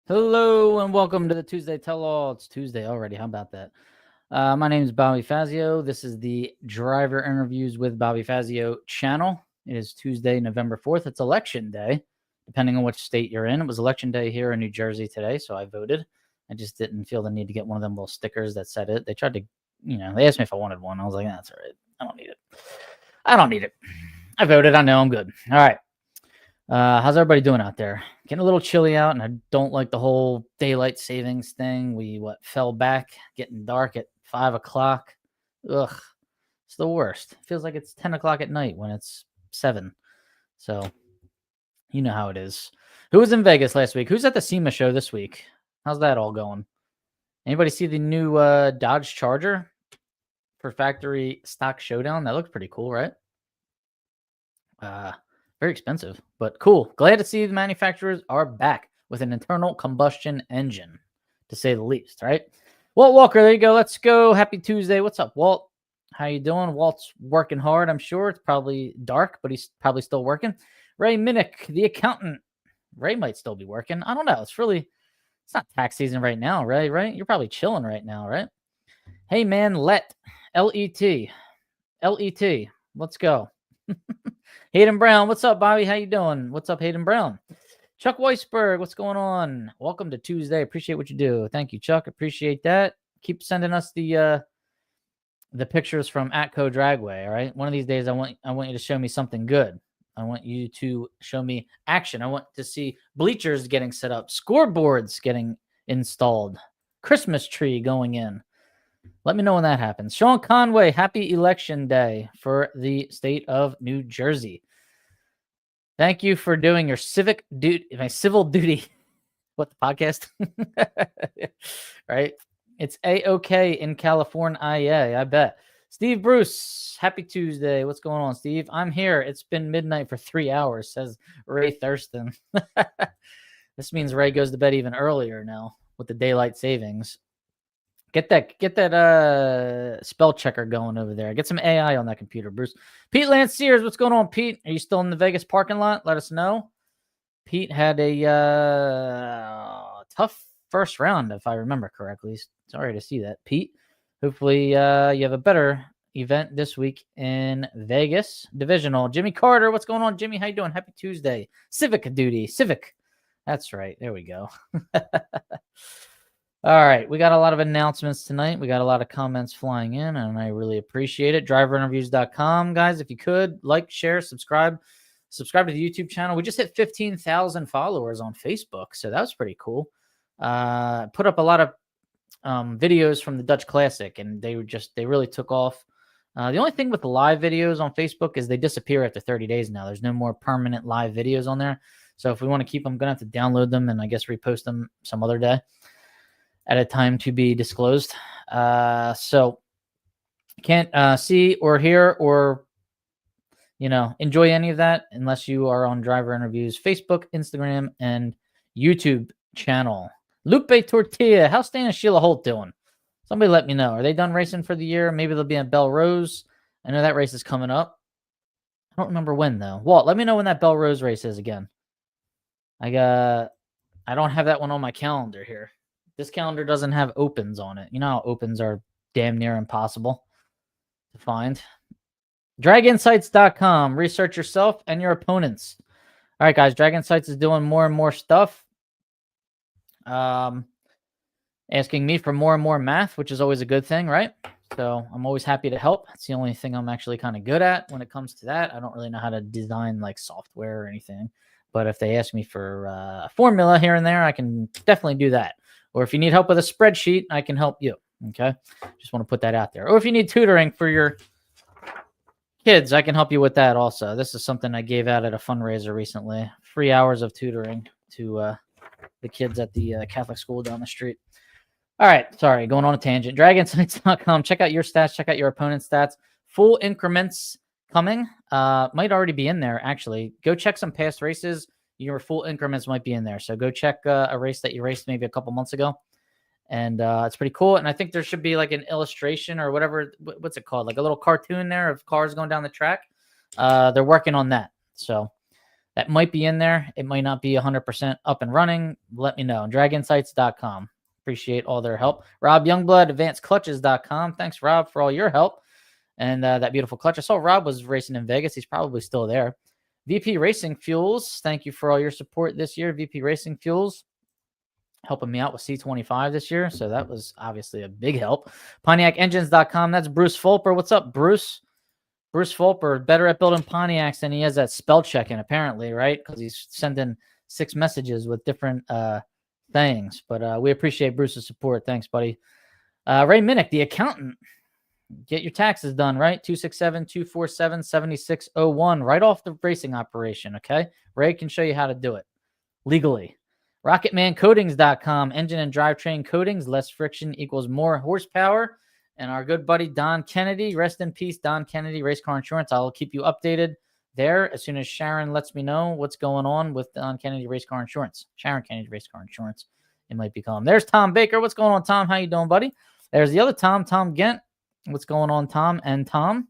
Hello and welcome to the Tuesday Tell-All. It's Tuesday already. How about that? My name is Bobby Fazio. This is the Driver Interviews with Bobby Fazio channel. It is Tuesday, November 4th. It's election day, depending on which state you're in. It was election day here in New Jersey today, so I voted. I just didn't feel the need to get one of them little stickers that said it. They tried to, they asked me if I wanted one. I was like, that's all right. I don't need it. I voted. I know I'm good. All right. How's everybody doing out there? Getting a little chilly out, and I don't like the whole daylight savings thing. We fell back, getting dark at 5 o'clock. Ugh, it's the worst. It feels like it's 10 o'clock at night when it's 7. So, you know how it is. Who was in Vegas last week? Who's at the SEMA show this week? How's that all going? Anybody see the new Dodge Charger for Factory Stock Showdown? That looks pretty cool, right? Very expensive, but cool. Glad to see the manufacturers are back with an internal combustion engine, to say the least, right? Walt Walker, there you go. Let's go. Happy Tuesday. What's up, Walt? How you doing? Walt's working hard, I'm sure. It's probably dark, but he's probably still working. Ray Minnick, the accountant. Ray might still be working. I don't know. It's not tax season right now, Ray, right? You're probably chilling right now, right? Hey, man, L-E-T. L-E-T. Let's go. Hayden Brown, what's up, Bobby? How you doing? What's up, Hayden Brown? Chuck Weisberg, what's going on? Welcome to Tuesday. Appreciate what you do. Thank you, Chuck. Appreciate that. Keep sending us the pictures from Atco Dragway. All right. One of these days, I want you to show me something good. I want you to show me action. I want to see bleachers getting set up, scoreboards getting installed, Christmas tree going in. Let me know when that happens. Sean Conway, happy election day for the state of New Jersey. Thank you for doing your civil duty. What, the podcast? Right? It's A-OK in California. I bet. Steve Bruce, happy Tuesday. What's going on, Steve? I'm here. It's been midnight for 3 hours, says Ray Thurston. This means Ray goes to bed even earlier now with the daylight savings. Get that spell checker going over there. Get some AI on that computer, Bruce. Pete Lanciers, what's going on, Pete? Are you still in the Vegas parking lot? Let us know. Pete had a tough first round, if I remember correctly. Sorry to see that, Pete. Hopefully you have a better event this week in Vegas. Divisional. Jimmy Carter, what's going on, Jimmy? How you doing? Happy Tuesday. Civic duty. Civic. That's right. There we go. All right, we got a lot of announcements tonight. We got a lot of comments flying in, and I really appreciate it. DriverInterviews.com, guys. If you could, like, share, subscribe to the YouTube channel. We just hit 15,000 followers on Facebook, so that was pretty cool. Put up a lot of videos from the Dutch Classic, and they really took off. The only thing with the live videos on Facebook is they disappear after 30 days now. There's no more permanent live videos on there. So if we want to keep them, I'm going to have to download them and I guess repost them some other day at a time to be disclosed. So can't see or hear or, enjoy any of that unless you are on Driver Interviews, Facebook, Instagram, and YouTube channel. Lupe Tortilla, how's Stan and Sheila Holt doing? Somebody let me know. Are they done racing for the year? Maybe they'll be at Belle Rose. I know that race is coming up. I don't remember when, though. Walt, let me know when that Belle Rose race is again. I don't have that one on my calendar here. This calendar doesn't have opens on it. You know how opens are damn near impossible to find. DragInsights.com. Research yourself and your opponents. All right, guys. Drag Insights is doing more and more stuff. Asking me for more and more math, which is always a good thing, right? So I'm always happy to help. It's the only thing I'm actually kind of good at when it comes to that. I don't really know how to design like software or anything. But if they ask me for a formula here and there, I can definitely do that. Or if you need help with a spreadsheet, I can help you. Okay. Just want to put that out there. Or if you need tutoring for your kids, I can help you with that also. This is something I gave out at a fundraiser recently. 3 hours of tutoring to the kids at the Catholic school down the street. All right. Sorry. Going on a tangent. DragInsights.com. Check out your stats. Check out your opponent's stats. Full increments coming. Might already be in there, actually. Go check some past races. Your full increments might be in there. So go check a race that you raced maybe a couple months ago. And it's pretty cool. And I think there should be like an illustration or whatever. What's it called? Like a little cartoon there of cars going down the track. They're working on that. So that might be in there. It might not be 100% up and running. Let me know. Draginsights.com. Appreciate all their help. Rob Youngblood, advancedclutches.com. Thanks, Rob, for all your help. And that beautiful clutch. I saw Rob was racing in Vegas. He's probably still there. VP Racing Fuels. Thank you for all your support this year. VP Racing Fuels helping me out with C25 this year. So that was obviously a big help. PontiacEngines.com. That's Bruce Fulper. What's up, Bruce? Bruce Fulper, better at building Pontiacs than he is at spell checking, apparently, right? Because he's sending 6 messages with different things. But we appreciate Bruce's support. Thanks, buddy. Ray Minnick, the accountant. Get your taxes done, right? 267-247-7601, right off the racing operation, okay? Ray can show you how to do it legally. RocketmanCoatings.com, engine and drivetrain coatings, less friction equals more horsepower. And our good buddy Don Kennedy, rest in peace, Don Kennedy, Race Car Insurance. I'll keep you updated there as soon as Sharon lets me know what's going on with Don Kennedy Race Car Insurance. Sharon Kennedy Race Car Insurance, it might be calm. There's Tom Baker. What's going on, Tom? How you doing, buddy? There's the other Tom, Tom Gent. What's going on, Tom and Tom?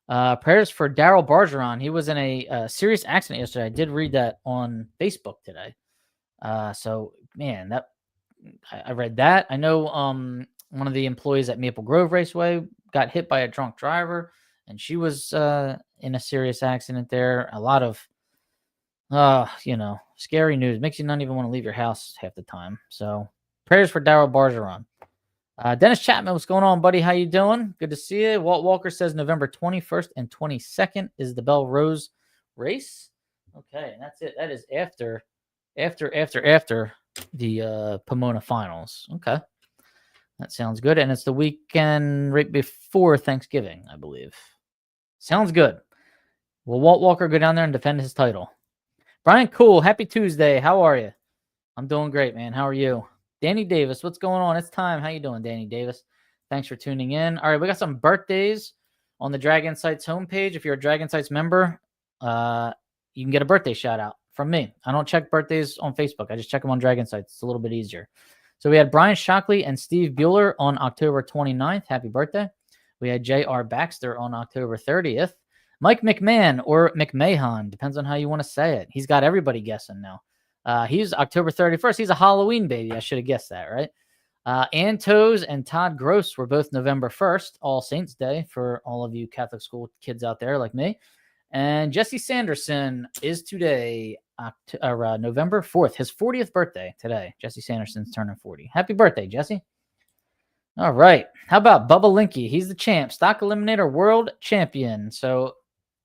Prayers for Daryl Bargeron. He was in a serious accident yesterday. I did read that on Facebook today. So, man, that I read that. I know one of the employees at Maple Grove Raceway got hit by a drunk driver, and she was in a serious accident there. A lot of, scary news. Makes you not even want to leave your house half the time. So, prayers for Daryl Bargeron. Dennis Chapman, what's going on, buddy? How you doing? Good to see you. Walt Walker says November 21st and 22nd is the Belle Rose race. Okay, and that's it. That is after the Pomona finals. Okay, that sounds good. And it's the weekend right before Thanksgiving, I believe. Sounds good. Will Walt Walker go down there and defend his title? Brian Cool, happy Tuesday. How are you? I'm doing great, man. How are you? Danny Davis, what's going on? It's time. How you doing, Danny Davis? Thanks for tuning in. All right, we got some birthdays on the Drag Insights homepage. If you're a Drag Insights member, you can get a birthday shout out from me. I don't check birthdays on Facebook. I just check them on Drag Insights. It's a little bit easier. So we had Brian Shockley and Steve Bueller on October 29th. Happy birthday. We had J.R. Baxter on October 30th. Mike McMahon or McMahon, depends on how you want to say it. He's got everybody guessing now. He's October 31st. He's a Halloween baby. I should have guessed that, right? Ann Toes and Todd Gross were both November 1st, All Saints Day for all of you Catholic school kids out there like me. And Jesse Sanderson is today, November 4th, his 40th birthday today. Jesse Sanderson's turning 40. Happy birthday, Jesse. All right. How about Bubba Linke? He's the champ, Stock Eliminator World Champion. So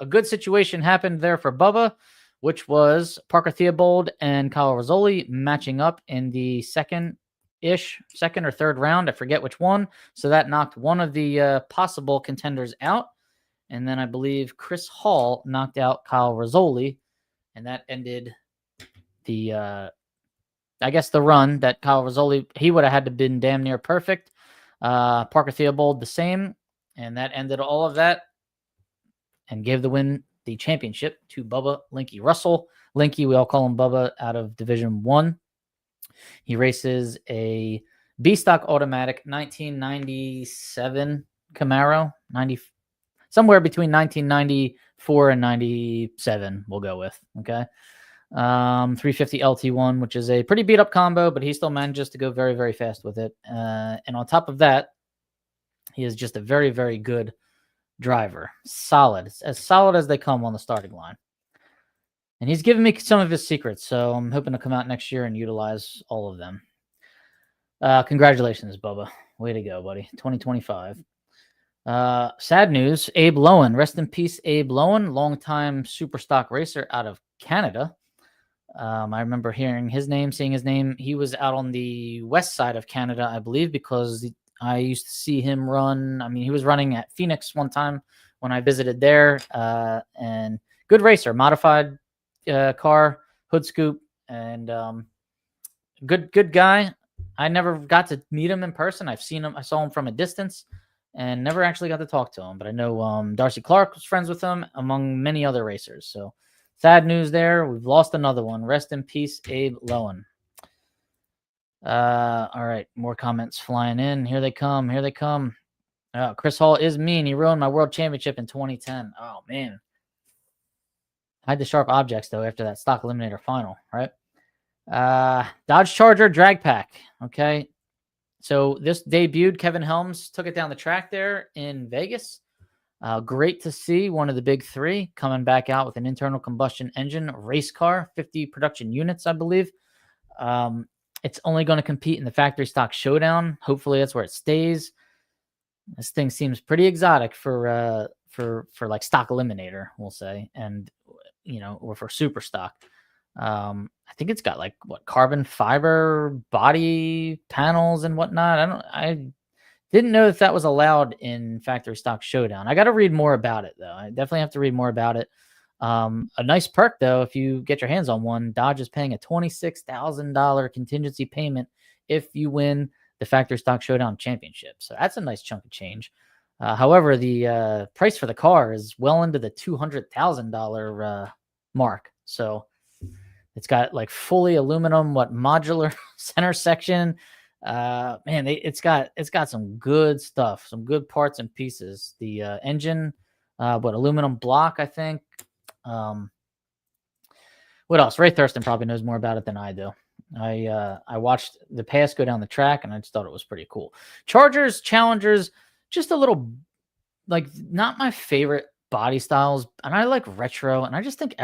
a good situation happened there for Bubba, which was Parker Theobald and Kyle Rizzoli matching up in the second or third round. I forget which one. So that knocked one of the possible contenders out. And then I believe Chris Hall knocked out Kyle Rizzoli. And that ended the, the run that Kyle Rizzoli, he would have had to been damn near perfect. Parker Theobald the same. And that ended all of that and gave the championship to Bubba Linke. Russell Linke, we all call him Bubba, out of Division 1. He races a B-Stock automatic 1997 Camaro, somewhere between 1994 and 97, we'll go with, okay? 350 LT1, which is a pretty beat-up combo, but he still manages to go very, very fast with it. And on top of that, he is just a very, very good driver. Solid. As solid as they come on the starting line. And he's given me some of his secrets, so I'm hoping to come out next year and utilize all of them. Congratulations, Bubba. Way to go, buddy. 2025. Sad news. Abe Lowen. Rest in peace, Abe Lowen, longtime super stock racer out of Canada. I remember hearing his name, seeing his name. He was out on the west side of Canada, I believe, because I used to see him run. I mean, he was running at Phoenix one time when I visited there. And good racer, modified car, hood scoop, and good guy. I never got to meet him in person. I saw him from a distance and never actually got to talk to him. But I know Darcy Clark was friends with him, among many other racers. So sad news there. We've lost another one. Rest in peace, Abe Lowen. All right, more comments flying in. Here they come. Here they come. Chris Hall is mean. He ruined my world championship in 2010. Oh, man. Hide the sharp objects, though, after that Stock Eliminator final, right? Dodge Charger drag pack. Okay. So this debuted. Kevin Helms took it down the track there in Vegas. Great to see one of the big three coming back out with an internal combustion engine race car, 50 production units, I believe. It's only going to compete in the Factory Stock Showdown. Hopefully that's where it stays. This thing seems pretty exotic for like Stock Eliminator, we'll say, and or for Super Stock. I think it's got like what carbon fiber body panels and whatnot. I didn't know if that was allowed in Factory Stock Showdown. I got to read more about it though. I definitely have to read more about it. A nice perk though, if you get your hands on one, Dodge is paying a $26,000 contingency payment if you win the Factory Stock Showdown Championship. So that's a nice chunk of change. However, the price for the car is well into the $200,000 mark. So it's got like fully aluminum, modular center section. Man, it's got some good stuff, some good parts and pieces. The engine, aluminum block, I think. What else? Ray Thurston probably knows more about it than I do. I watched the pass go down the track, and I just thought it was pretty cool. Chargers, Challengers, just a little, like, not my favorite body styles, and I like retro, and I just think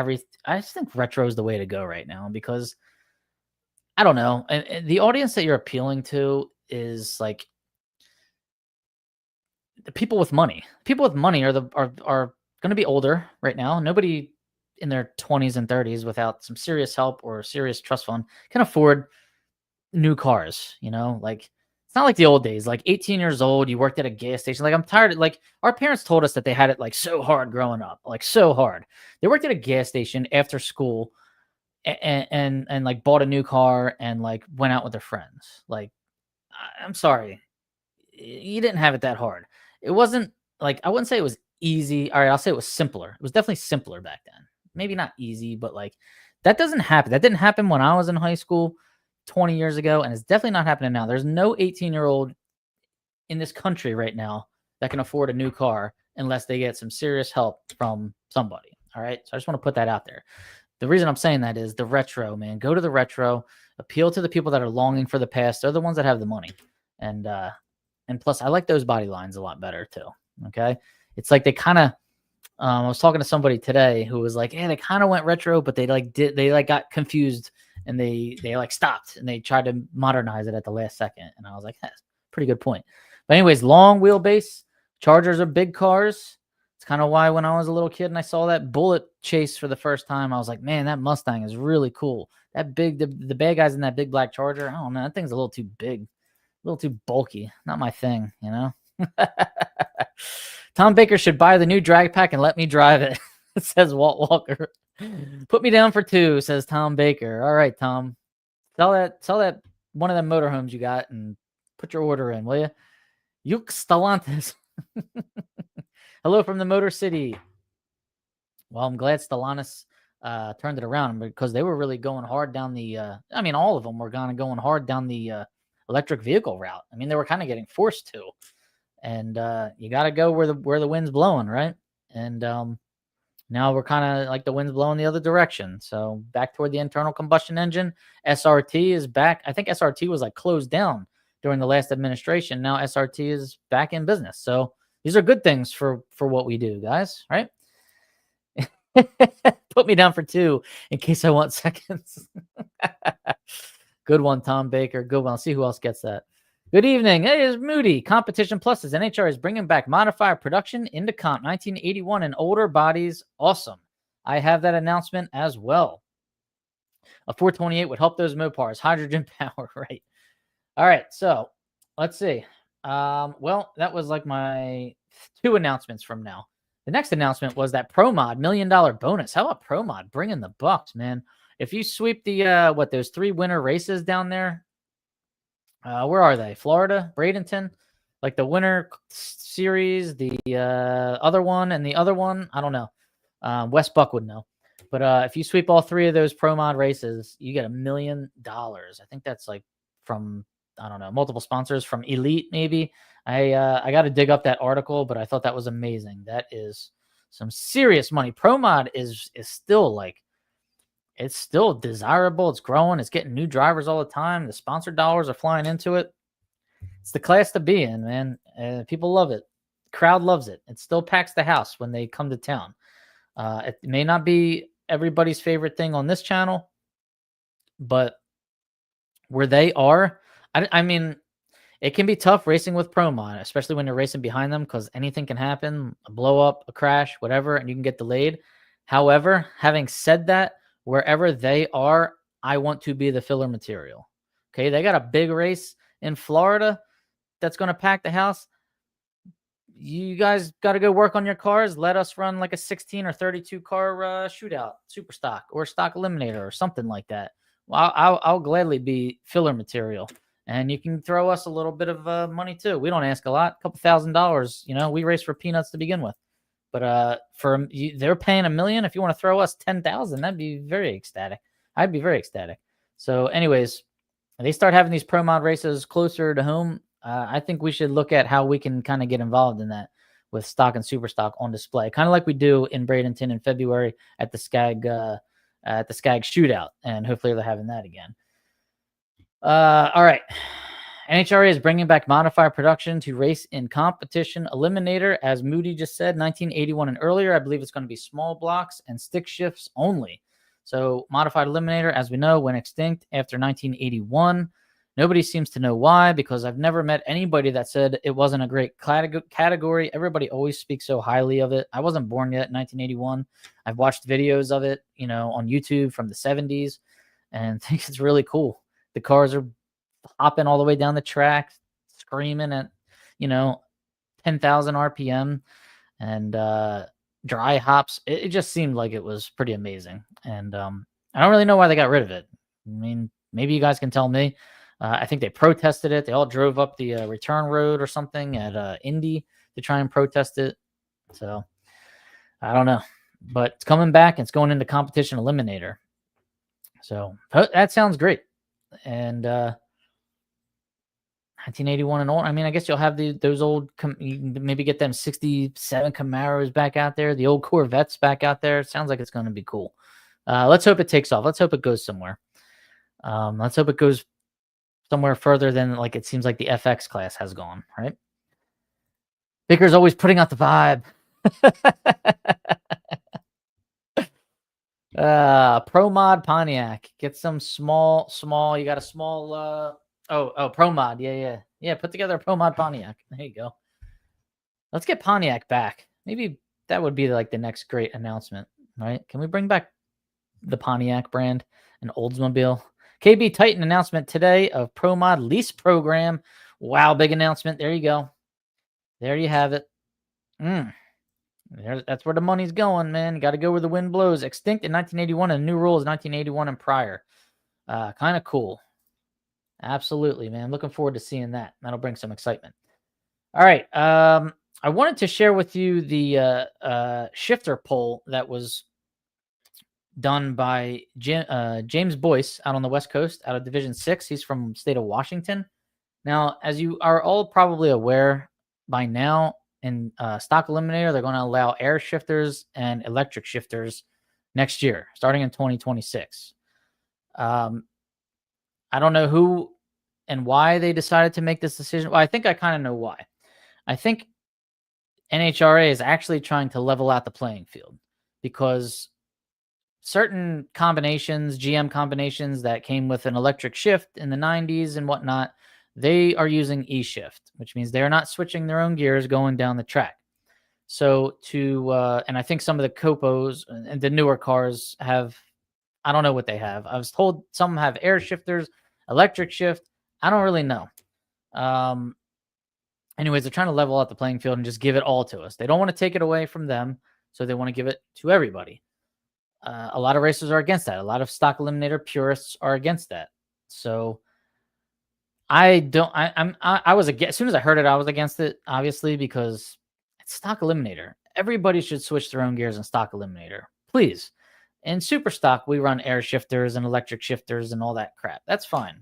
retro is the way to go right now, because I don't know, and the audience that you're appealing to is like the people with money. People with money are going to be older right now. Nobody in their 20s and 30s without some serious help or serious trust fund can afford new cars. Like, it's not like the old days, like 18 years old, you worked at a gas station. Like, I'm tired of, like, our parents told us that they had it like so hard growing up, like so hard. They worked at a gas station after school and like bought a new car and like went out with their friends. Like, I'm sorry, you didn't have it that hard. It wasn't like, I wouldn't say it was easy. All right, I'll say it was simpler. It was definitely simpler back then. Maybe not easy, but like, that doesn't happen. That didn't happen when I was in high school 20 years ago, and it's definitely not happening now. There's no 18-year-old in this country right now that can afford a new car unless they get some serious help from somebody. All right, so I just want to put that out there. The reason I'm saying that is the retro, man. Go to the retro. Appeal to the people that are longing for the past. They're the ones that have the money. And plus, I like those body lines a lot better too. Okay, it's like they kind of. I was talking to somebody today who was like, "Yeah, they kind of went retro, but they got confused and they like stopped and they tried to modernize it at the last second." And I was like, "That's a pretty good point." But anyways, long wheelbase Chargers are big cars. It's kind of why when I was a little kid and I saw that Bullet chase for the first time, I was like, "Man, that Mustang is really cool." That big, the bad guys in that big black Charger. I don't know, that thing's a little too big, a little too bulky. Not my thing, Tom Baker should buy the new drag pack and let me drive it, says Walt Walker. Put me down for 2, says Tom Baker. All right, Tom. Sell that one of them motorhomes you got and put your order in, will you? Yuk Stellantis. Hello from the Motor City. Well, I'm glad Stellantis turned it around, because they were really going hard down the all of them were going hard down the electric vehicle route. I mean, they were kind of getting forced to. And you got to go where the wind's blowing, right? And now we're kind of like the wind's blowing the other direction. So back toward the internal combustion engine. SRT is back. I think SRT was like closed down during the last administration. Now SRT is back in business. So these are good things for what we do, guys, right? Put me down for 2 in case I want seconds. Good one, Tom Baker. Good one. I'll see who else gets that. Good evening. Hey, it's Moody. Competition Plus is NHRA is bringing back modifier production into comp 1981 and older bodies. Awesome. I have that announcement as well. A 428 would help those Mopars. Hydrogen power, right? All right, so let's see. Well, that was like my 2 announcements from now. The next announcement was that ProMod $1 million bonus. How about ProMod bringing the bucks, man? If you sweep the those 3 winter races down there. Where are they? Florida, Bradenton, like the winter series, the other one, and the other one. I don't know. West Buck would know. But if you sweep all 3 of those ProMod races, you get $1 million. I think that's like from, I don't know, multiple sponsors from Elite, maybe. I got to dig up that article, but I thought that was amazing. That is some serious money. Pro Mod is still like, it's still desirable. It's growing. It's getting new drivers all the time. The sponsor dollars are flying into it. It's the class to be in, man. People love it. The crowd loves it. It still packs the house when they come to town. It may not be everybody's favorite thing on this channel, but where they are, I mean, it can be tough racing with Pro Mod, especially when you're racing behind them, because anything can happen, a blow up, a crash, whatever, and you can get delayed. However, having said that, wherever they are, I want to be the filler material. Okay, they got a big race in Florida that's going to pack the house. You guys got to go work on your cars. Let us run like a 16 or 32 car shootout, super stock or stock eliminator or something like that. Well, I'll gladly be filler material, and you can throw us a little bit of money too. We don't ask a lot, a couple $1,000. You know, we race for peanuts to begin with, but they're paying $1 million. If you want to throw us 10,000, that'd be very ecstatic. I'd be very ecstatic. So, anyways, they start having these Pro Mod races closer to home. I think we should look at how we can kind of get involved in that with stock and super stock on display, kind of like we do in Bradenton in February at the Skag shootout, and hopefully they're having that again. All right. NHRA is bringing back modifier production to race in competition eliminator. As Moody just said, 1981 and earlier. I believe it's going to be small blocks and stick shifts only. So modified eliminator, as we know, went extinct after 1981. Nobody seems to know why, because I've never met anybody that said it wasn't a great category. Everybody always speaks so highly of it. I wasn't born yet in 1981. I've watched videos of it, you know, on YouTube from the 70s, and think it's really cool. The cars are hopping all the way down the track, screaming at, you know, 10,000 RPM, and dry hops. It just seemed like it was pretty amazing. And I don't really know why they got rid of it. I mean, maybe you guys can tell me. I think they protested it. They all drove up the return road or something at Indy to try and protest it. So I don't know, but it's coming back. And it's going into competition eliminator. So that sounds great. And 1981 and old. I mean, I guess you'll have those old. You can maybe get them 67 Camaros back out there. The old Corvettes back out there. It sounds like it's going to be cool. Let's hope it takes off. Let's hope it goes somewhere. Let's hope it goes somewhere further than like it seems like the FX class has gone, right? Baker's always putting out the vibe. Pro Mod Pontiac. Get some small. You got a small Pro Mod. Yeah. Put together a Pro Mod Pontiac. There you go. Let's get Pontiac back. Maybe that would be like the next great announcement, right? Can we bring back the Pontiac brand and Oldsmobile? KB Titan announcement today of Pro Mod lease program. Wow, big announcement. There you go. There you have it. That's where the money's going, man. You got to go where the wind blows. Extinct in 1981 and new rules 1981 and prior. Kind of cool. Absolutely, man. Looking forward to seeing that. That'll bring some excitement. All right. I wanted to share with you the shifter poll that was done by James Boyce out on the West Coast, out of Division 6. He's from the state of Washington. Now, as you are all probably aware by now, in Stock Eliminator, they're going to allow air shifters and electric shifters next year, starting in 2026. I don't know who and why they decided to make this decision. Well, I think I kind of know why. I think NHRA is actually trying to level out the playing field, because certain combinations, GM combinations that came with an electric shift in the 90s and whatnot, they are using E-shift, which means they're not switching their own gears going down the track. So and I think some of the Copos and the newer cars have, I don't know what they have. I was told some have air shifters, electric shift. I don't really know. Anyways, they're trying to level out the playing field and just give it all to us. They don't want to take it away from them, so they want to give it to everybody. A lot of racers are against that. A lot of Stock Eliminator purists are against that. So I was against. As soon as I heard it, I was against it, obviously, because it's Stock Eliminator. Everybody should switch their own gears in Stock Eliminator, please. In Super Stock, we run air shifters and electric shifters and all that crap. That's fine.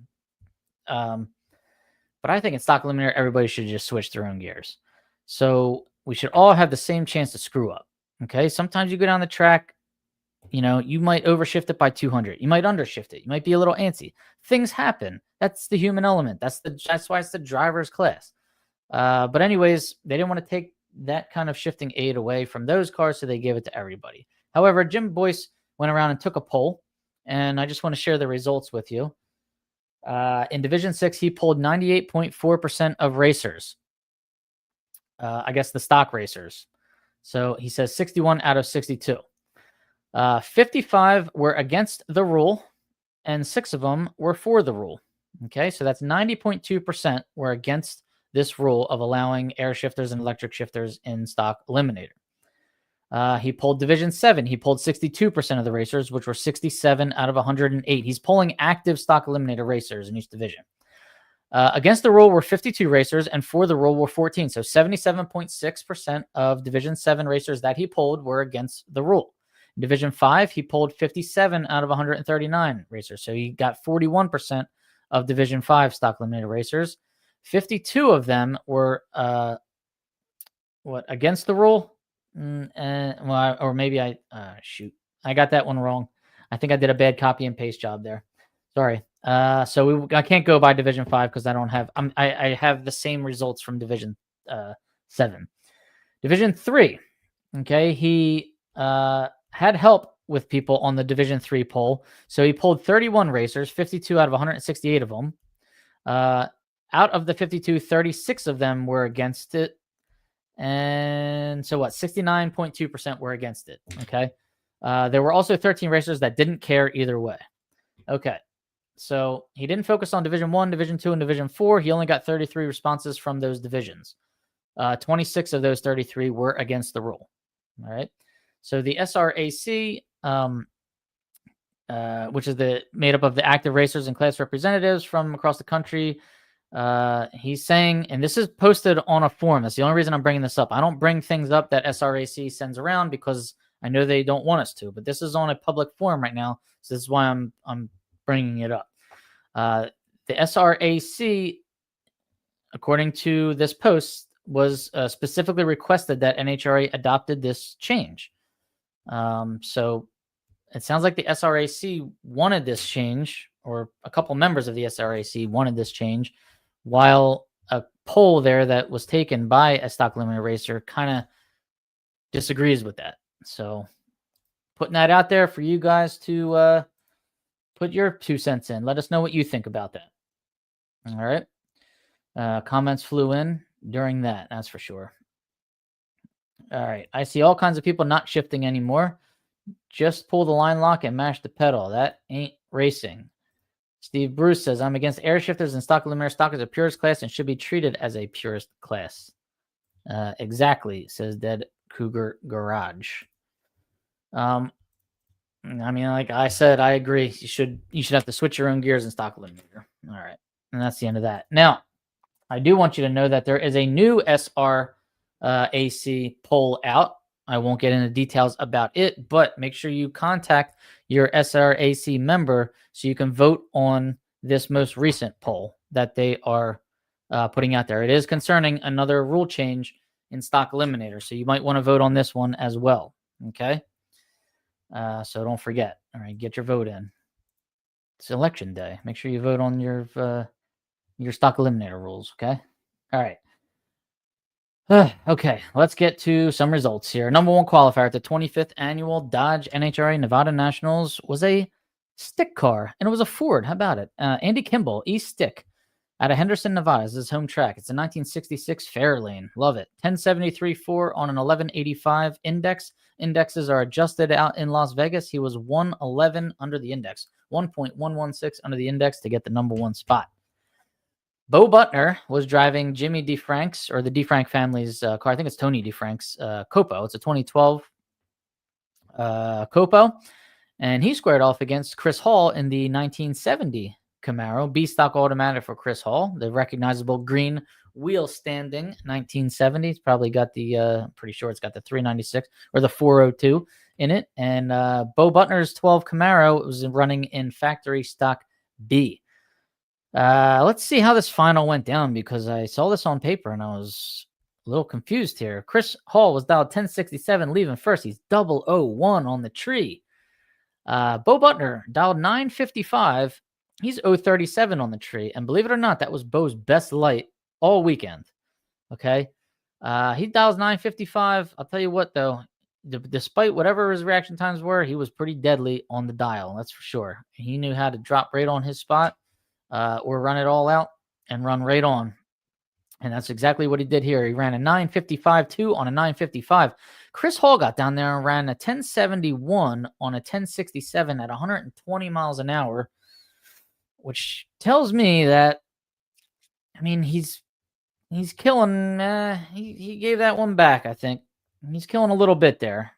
But I think in Stock Eliminator, everybody should just switch their own gears. So we should all have the same chance to screw up. Okay, sometimes you go down the track, you know, you might overshift it by 200. You might undershift it. You might be a little antsy. Things happen. That's the human element. That's why it's the driver's class. But anyways, they didn't want to take that kind of shifting aid away from those cars, so they gave it to everybody. However, Jim Boyce went around and took a poll, and I just want to share the results with you. In Division 6, he polled 98.4% of racers. I guess the stock racers. So he says 61 out of 62. 55 were against the rule, and 6 of them were for the rule. Okay, so that's 90.2% were against this rule of allowing air shifters and electric shifters in Stock Eliminator. He polled Division 7. He polled 62% of the racers, which were 67 out of 108. He's polling active Stock Eliminator racers in each division. Against the rule were 52 racers, and for the rule were 14. So 77.6% of Division 7 racers that he polled were against the rule. In Division 5, he polled 57 out of 139 racers. So he got 41% of Division 5 Stock Eliminator racers. 52 of them were against the rule? Or maybe I got that one wrong. I think I did a bad copy and paste job there. Sorry. So I can't go by Division 5 because I don't have. I have the same results from Division 7. Division 3. Okay, he had help with people on the Division 3 poll. So he polled 31 racers, 52 out of 168 of them. Out of the 52, 36 of them were against it. And so 69.2% were against it. Okay. There were also 13 racers that didn't care either way. Okay. So he didn't focus on Division 1, Division 2, and Division 4. He only got 33 responses from those divisions. 26 of those 33 were against the rule. All right. So the SRAC, which is made up of the active racers and class representatives from across the country, he's saying, and this is posted on a forum. That's the only reason I'm bringing this up. I don't bring things up that SRAC sends around because I know they don't want us to, but this is on a public forum right now. So this is why I'm bringing it up. The SRAC, according to this post, was specifically requested that NHRA adopted this change. So it sounds like the SRAC wanted this change, or a couple members of the SRAC wanted this change, while a poll there that was taken by a Stock Eliminator racer kind of disagrees with that. So putting that out there for you guys to put your 2 cents in. Let us know what you think about that. All right. Comments flew in during that, that's for sure. All right. I see all kinds of people not shifting anymore. Just pull the line lock and mash the pedal. That ain't racing. Steve Bruce says, I'm against air shifters and Stock Eliminator. Stock is a purist class and should be treated as a purist class. Exactly, says Dead Cougar Garage. I mean, like I said, I agree. You should have to switch your own gears in Stock Eliminator. All right. And that's the end of that. Now, I do want you to know that there is a new SRAC poll out. I won't get into details about it, but make sure you contact your SRAC member so you can vote on this most recent poll that they are putting out there. It is concerning another rule change in Stock Eliminator, so you might want to vote on this one as well. Okay? So don't forget. All right, get your vote in. It's election day. Make sure you vote on your Stock Eliminator rules. Okay? All right. Okay, let's get to some results here. Number 1 qualifier at the 25th annual Dodge NHRA Nevada Nationals was a stick car, and it was a Ford. How about it? Andy Kimball, East Stick, out of Henderson, Nevada, is his home track. It's a 1966 Fairlane. Love it. 1073.4 on an 1185 index. Indexes are adjusted out in Las Vegas. He was 111 under the index, 1.116 under the index to get the number 1 spot. Bo Butner was driving Jimmy DeFrank's, or the DeFrank family's car. I think it's Tony DeFrank's Copo. It's a 2012 Copo. And he squared off against Chris Hall in the 1970 Camaro. B-stock automatic for Chris Hall. The recognizable green wheel standing 1970. It's probably got the, pretty sure it's got the 396 or the 402 in it. And Bo Butner's 12 Camaro was running in factory stock B. Let's see how this final went down, because I saw this on paper and I was a little confused here. Chris Hall was dialed 1067, leaving first. He's 001 on the tree. Bo Butner dialed 955. He's 037 on the tree. And believe it or not, that was Bo's best light all weekend. Okay. He dials 955. I'll tell you what, though, despite whatever his reaction times were, he was pretty deadly on the dial. That's for sure. He knew how to drop right on his spot or run it all out and run right on. And that's exactly what he did here. He ran a 955.2 on a 955. Chris Hall got down there and ran a 1071 on a 1067 at 120 miles an hour, which tells me that, I mean, he's killing. He gave that one back, I think. He's killing a little bit there.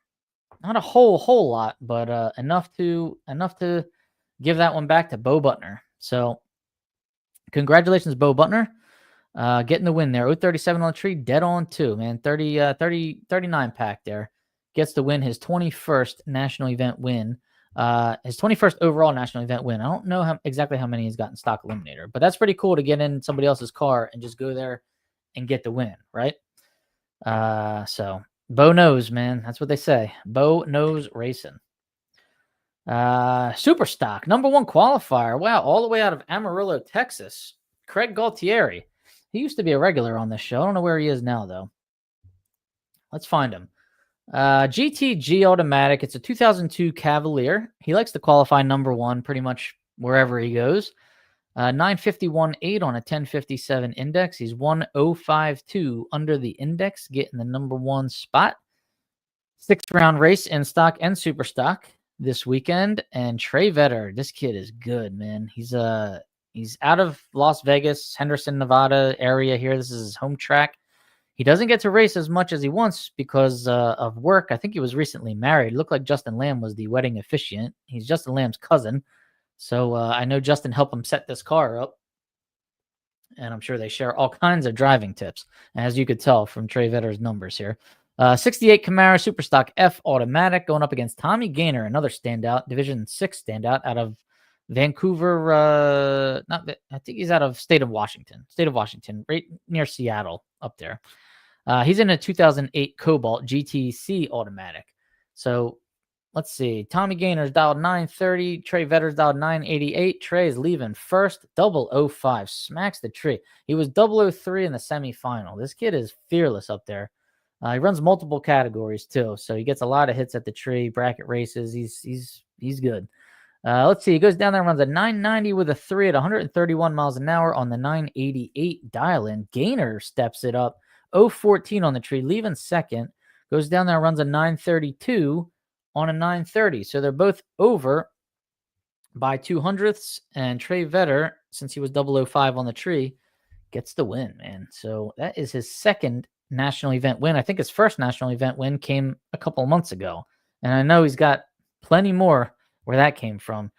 Not a whole lot, but enough to give that one back to Bo Butner. So congratulations, Bo Butner. Getting the win there. 037 on the tree, dead on too, man. 39 pack there. Gets to win his 21st national event win. His 21st overall national event win. I don't know exactly how many he's got in Stock Eliminator, but that's pretty cool to get in somebody else's car and just go there and get the win, right? So Bo knows, man. That's what they say. Bo knows racing. Super Stock, number 1 qualifier. Wow, all the way out of Amarillo, Texas. Craig Galtieri. He used to be a regular on this show. I don't know where he is now, though. Let's find him. GTG Automatic. It's a 2002 Cavalier. He likes to qualify number 1 pretty much wherever he goes. 951.8 on a 1057 index. He's 105.2 under the index, getting the number 1 spot. 6-round race in Stock and Super Stock this weekend. And Trey Vetter, this kid is good, man. He's out of Las Vegas, Henderson, Nevada area here. This is his home track. He doesn't get to race as much as he wants because of work. I think he was recently married. It looked like Justin Lamb was the wedding officiant. He's Justin Lamb's cousin. So I know Justin helped him set this car up. And I'm sure they share all kinds of driving tips, as you could tell from Trey Vetter's numbers here. 68 Camaro Superstock F Automatic going up against Tommy Gaynor, another standout, Division 6 standout out of Vancouver. I think he's out of state of Washington, right near Seattle up there. He's in a 2008 Cobalt GTC Automatic. So let's see. Tommy Gaynor's dialed 930. Trey Vetter's dialed 988. Trey's leaving first. 005. Smacks the tree. He was 003 in the semifinal. This kid is fearless up there. He runs multiple categories too, so he gets a lot of hits at the tree, bracket races. He's good. Let's see. He goes down there and runs a 990 with a 3 at 131 miles an hour on the 988 dial-in. Gaynor steps it up. 014 on the tree, leaving second. Goes down there and runs a 932 on a 930. So they're both over by 200ths. And Trey Vetter, since he was 005 on the tree, gets the win, man. So that is his second national event win. I think his first national event win came a couple of months ago. And I know he's got plenty more where that came from.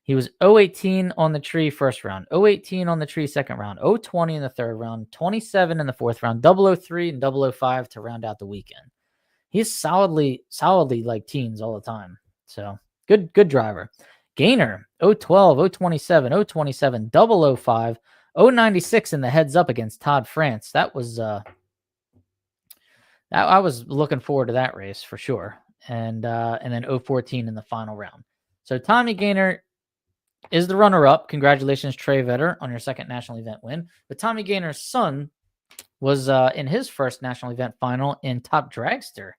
He was 018 on the tree first round, 018 on the tree second round, 020 in the third round, 27 in the fourth round, 003 and 005 to round out the weekend. He's solidly like teens all the time. So good driver. Gaynor, 012, 027, 027, 005, 096 in the heads up against Todd France. That was I was looking forward to that race for sure. And then 014 in the final round. So Tommy Gaynor is the runner-up. Congratulations, Trey Vetter, on your second national event win. But Tommy Gaynor's son was in his first national event final in Top Dragster,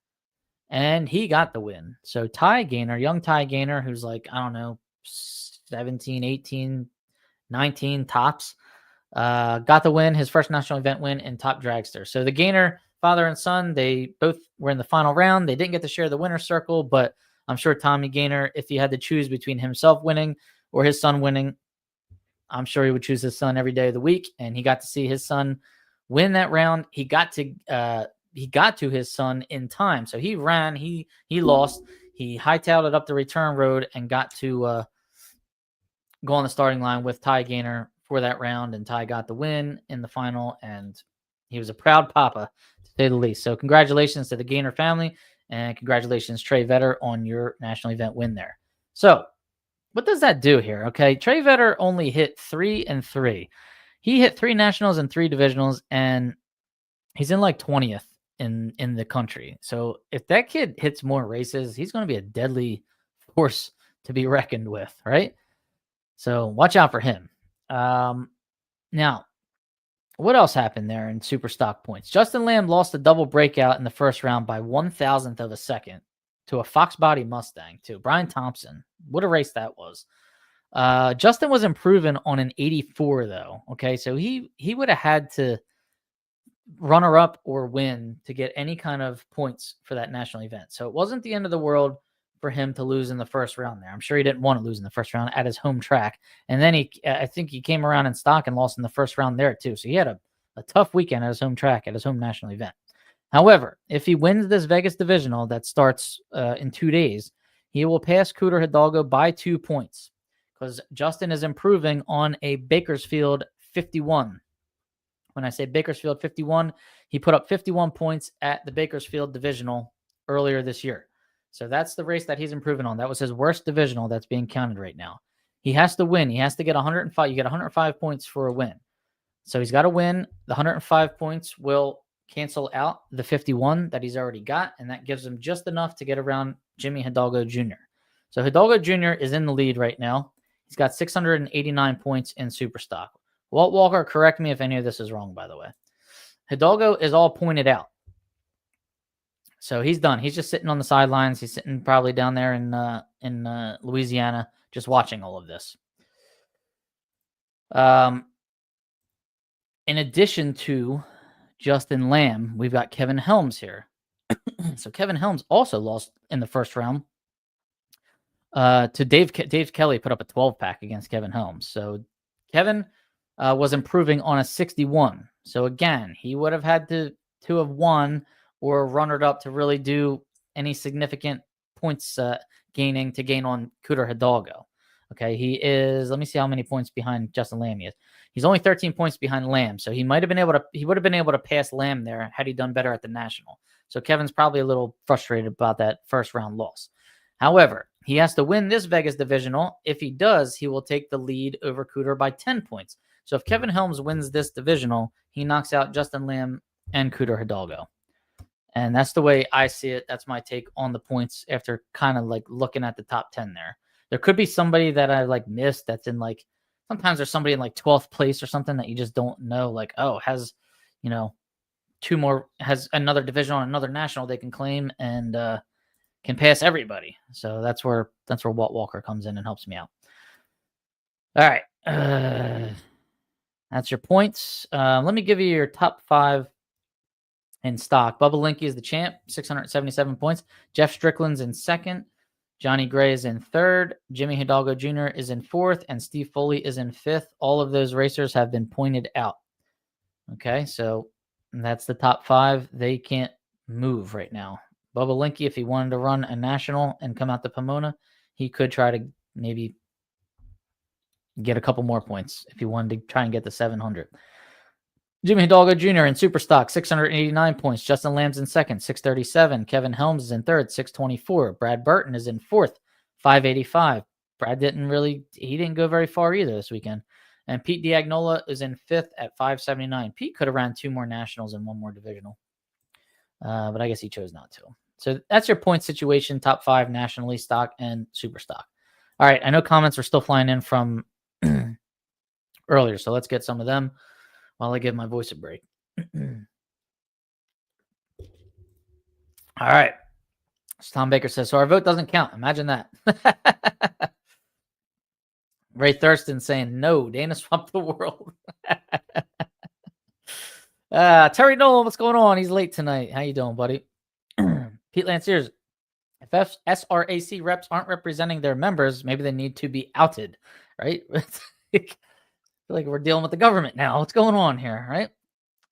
and he got the win. So Ty Gaynor, young Ty Gaynor, who's like, I don't know, 17, 18, 19 tops, got the win, his first national event win in Top Dragster. So the Gaynor father and son, they both were in the final round. They didn't get to share the winner's circle, but I'm sure Tommy Gaynor, if he had to choose between himself winning or his son winning, I'm sure he would choose his son every day of the week. And he got to see his son win that round. He got to his son in time. So he ran, he lost, he hightailed it up the return road and got to go on the starting line with Ty Gaynor for that round. And Ty got the win in the final, and he was a proud papa, to say the least. So congratulations to the Gaynor family, and congratulations, Trey Vetter, on your national event win there. So what does that do here? Okay, Trey Vetter only hit 3 and 3. He hit 3 nationals and 3 divisionals, and He's in like 20th in the country. So if that kid hits more races, he's going to be a deadly force to be reckoned with, right? So watch out for him. Now, what else happened there in super stock points? Justin Lamb lost a double breakout in the first round by 1,000th of a second to a Fox Body Mustang, too. Brian Thompson. What a race that was. Justin was improving on an 84, though. Okay, so he would have had to runner up or win to get any kind of points for that national event. So it wasn't the end of the world for him to lose in the first round there. I'm sure he didn't want to lose in the first round at his home track. And then I think he came around in stock and lost in the first round there too. So he had a tough weekend at his home track, at his home national event. However, if he wins this Vegas divisional that starts in 2 days, he will pass Cooter Hidalgo by 2 points because Justin is improving on a Bakersfield 51. When I say Bakersfield 51, he put up 51 points at the Bakersfield divisional earlier this year. So that's the race that he's improving on. That was his worst divisional that's being counted right now. He has to win. He has to get 105. You get 105 points for a win. So he's got to win. The 105 points will cancel out the 51 that he's already got, and that gives him just enough to get around Jimmy Hidalgo Jr. So Hidalgo Jr. is in the lead right now. He's got 689 points in super stock. Walt Walker, correct me if any of this is wrong, by the way. Hidalgo is all pointed out. So he's done. He's just sitting on the sidelines. He's sitting probably down there in Louisiana, just watching all of this. In addition to Justin Lamb, we've got Kevin Helms here. So Kevin Helms also lost in the first round to Dave Kelly. Put up a 12-pack against Kevin Helms. So Kevin was improving on a 61. So again, he would have had to have won or runnered up to really do any significant points gain on Cooter Hidalgo. Okay, he is, let me see how many points behind Justin Lamb he is. He's only 13 points behind Lamb, so he would have been able to pass Lamb there had he done better at the national. So Kevin's probably a little frustrated about that first round loss. However, he has to win this Vegas divisional. If he does, he will take the lead over Cooter by 10 points. So if Kevin Helms wins this divisional, he knocks out Justin Lamb and Cooter Hidalgo. And that's the way I see it. That's my take on the points after kind of like looking at the top 10 there. There could be somebody that I like missed that's in like, sometimes there's somebody in like 12th place or something that you just don't know. Like, oh, has another division on another national they can claim and can pass everybody. So that's where Walt Walker comes in and helps me out. All right. That's your points. Let me give you your top 5 in stock. Bubba Linke is the champ, 677 points. Jeff Strickland's in second. Johnny Gray is in third. Jimmy Hidalgo Jr. is in fourth. And Steve Foley is in fifth. All of those racers have been pointed out. Okay, so that's the top 5. They can't move right now. Bubba Linke, if he wanted to run a national and come out to Pomona, he could try to maybe get a couple more points if he wanted to try and get the 700. Jimmy Hidalgo Jr. in super stock, 689 points. Justin Lamb's in second, 637. Kevin Helms is in third, 624. Brad Burton is in fourth, 585. Brad didn't go very far either this weekend. And Pete Diagnola is in fifth at 579. Pete could have ran 2 more nationals and 1 more divisional. But I guess he chose not to. So that's your point situation, top 5 nationally, stock and super stock. All right, I know comments are still flying in from earlier, so let's get some of them while I give my voice a break. All right. So Tom Baker says, so our vote doesn't count. Imagine that. Ray Thurston saying, no, Dana swapped the world. Terry Nolan, what's going on? He's late tonight. How you doing, buddy? Pete Lanciers, if SRAC reps aren't representing their members, maybe they need to be outed, right? Like we're dealing with the government now. What's going on here, right?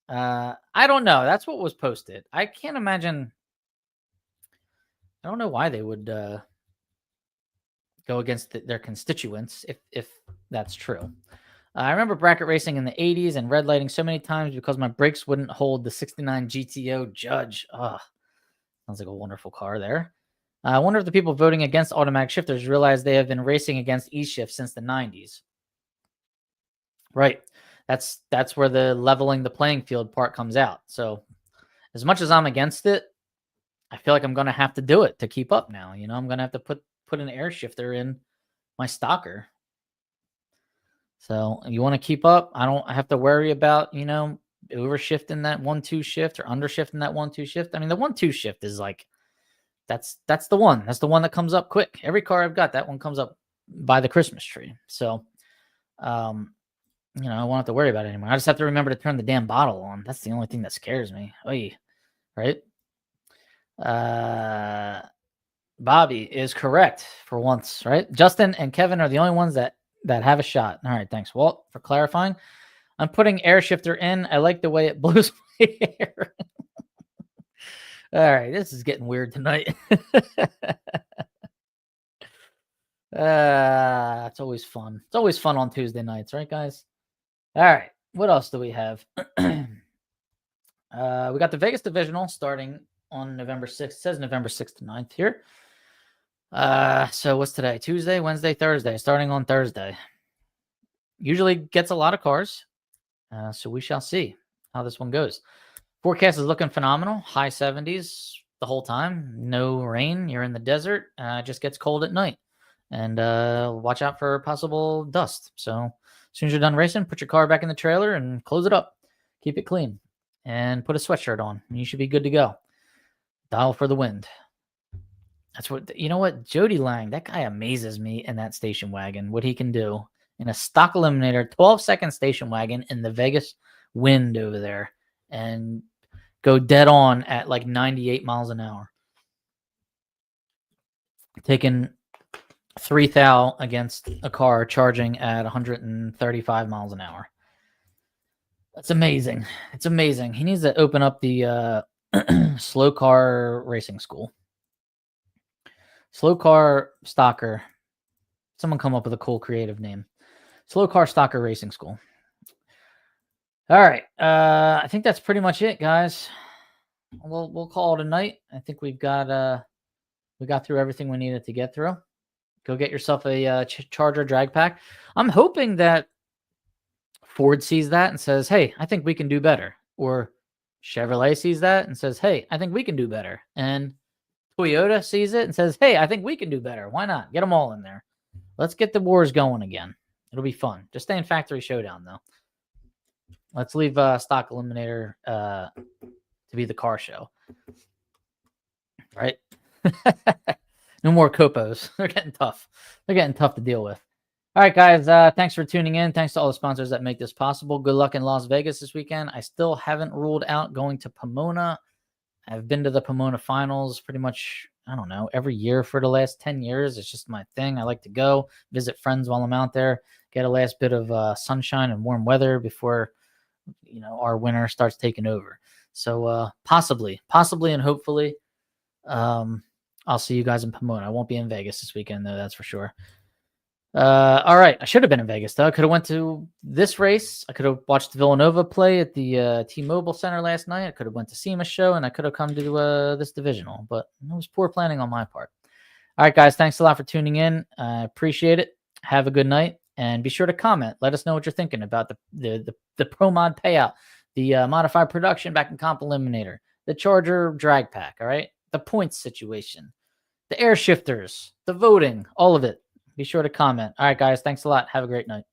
I don't know. That's what was posted. I can't imagine. I don't know why they would go against their constituents if that's true. I remember bracket racing in the 80s and red lighting so many times because my brakes wouldn't hold the 69 GTO Judge. Sounds like a wonderful car there. I wonder if the people voting against automatic shifters realize they have been racing against E-shift since the 90s. Right. That's where the leveling the playing field part comes out. So as much as I'm against it, I feel like I'm going to have to do it to keep up now. You know, I'm going to have to put an air shifter in my stalker. So you want to keep up. I don't have to worry about, you know, over shifting that 1-2 shift or under shifting that 1-2 shift. I mean, the 1-2 shift is like, that's the one. That's the one that comes up quick. Every car I've got, that one comes up by the Christmas tree. So, you know, I won't have to worry about it anymore. I just have to remember to turn the damn bottle on. That's the only thing that scares me. Oy, right? Bobby is correct for once, right? Justin and Kevin are the only ones that have a shot. All right, thanks, Walt, for clarifying. I'm putting air shifter in. I like the way it blows my hair. All right, this is getting weird tonight. It's always fun. It's always fun on Tuesday nights, right, guys? All right, what else do we have? We got the Vegas Divisional starting on November 6th. It says November 6th to 9th here. So what's today? Tuesday, Wednesday, Thursday. Starting on Thursday. Usually gets a lot of cars. So we shall see how this one goes. Forecast is looking phenomenal. High 70s the whole time. No rain. You're in the desert. It just gets cold at night. And watch out for possible dust. So as soon as you're done racing, put your car back in the trailer and close it up. Keep it clean. And put a sweatshirt on. And you should be good to go. Dial for the wind. That's what, you know what? Jody Lang, that guy amazes me in that station wagon. What he can do in a stock eliminator, 12-second station wagon in the Vegas wind over there. And go dead on at like 98 miles an hour. Taking 3 thou against a car charging at 135 miles an hour. That's amazing. It's amazing. He needs to open up the slow car racing school. Slow car stalker. Someone come up with a cool creative name. Slow car stalker racing school. All right. I think that's pretty much it, guys. We'll call it a night. I think we got through everything we needed to get through. Go get yourself a Charger drag pack. I'm hoping that Ford sees that and says, "Hey, I think we can do better." Or Chevrolet sees that and says, "Hey, I think we can do better." And Toyota sees it and says, "Hey, I think we can do better." Why not? Get them all in there. Let's get the wars going again. It'll be fun. Just stay in Factory Showdown, though. Let's leave Stock Eliminator to be the car show. Right? No more copos. They're getting tough. They're getting tough to deal with. All right, guys. Thanks for tuning in. Thanks to all the sponsors that make this possible. Good luck in Las Vegas this weekend. I still haven't ruled out going to Pomona. I've been to the Pomona finals pretty much, I don't know, every year for the last 10 years. It's just my thing. I like to go visit friends while I'm out there, get a last bit of sunshine and warm weather before, you know, our winter starts taking over. So possibly, and hopefully, I'll see you guys in Pomona. I won't be in Vegas this weekend, though, that's for sure. All right. I should have been in Vegas, though. I could have went to this race. I could have watched Villanova play at the T-Mobile Center last night. I could have went to SEMA show, and I could have come to this divisional. But it was poor planning on my part. All right, guys. Thanks a lot for tuning in. I appreciate it. Have a good night. And be sure to comment. Let us know what you're thinking about the Pro Mod payout, the modified production back in Comp Eliminator, the Charger drag pack, all right? The points situation, the air shifters, the voting, all of it. Be sure to comment. All right, guys. Thanks a lot. Have a great night.